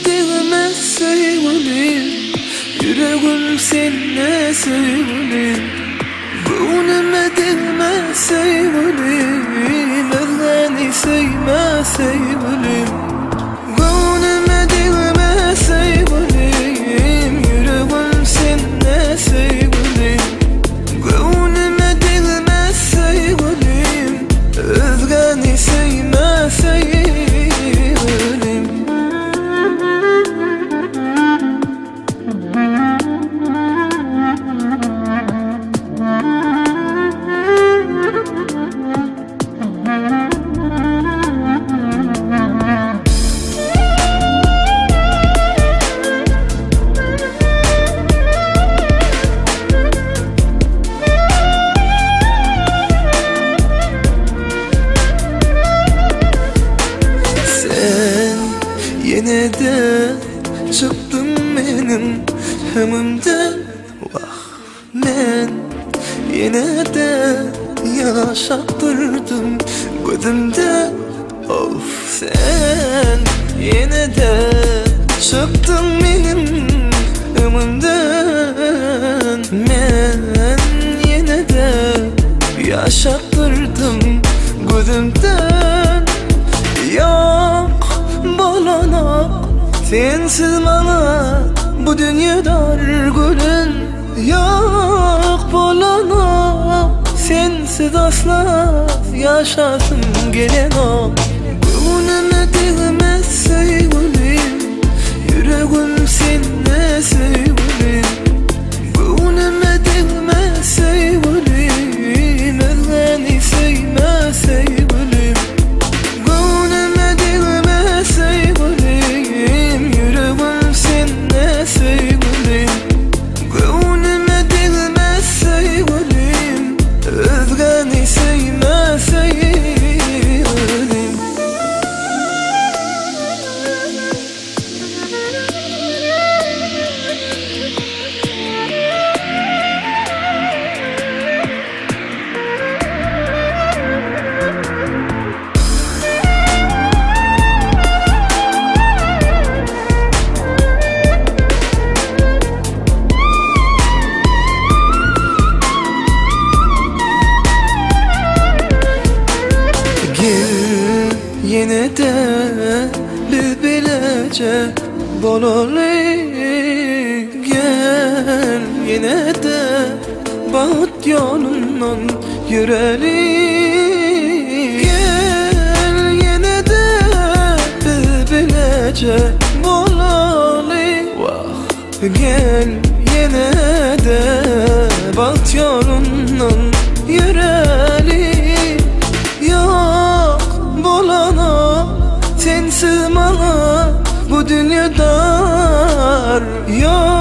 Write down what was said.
değmez sevgilim, yüreğim seninle sevgilim. Gönlüme değmez sevgilim, ellerini sevme sevgilim. Gönlüme değmez sevgilim, yüreğim seninle sevgilim. Gönlüme değmez sevgilim, özgeni sevme sevgilim. Yine de çıktın benim hemimden, vah men. Yine de yaşattırdım gözümde, of sen. Yine de çıktın benim hemimden, men. Yine de yaşattırdım gözümden. Yok bolana, sensiz bana bu dünyada gülün. Yok bolana, sensiz asla yaşasın gelen o. Gönlüme değmez sevgilim, yüreğim seninle sevgilim. Gönlüme değmez sevgilim, ellerini sevme sevgilim. Yine de bilbilece bololi, gel yine de baht yolundan yüreli. Gel yine de bilbilece bololi, vah gel yine de baht yolundan yüreli. Yok bolana, sensiz bana bu dünyada yok.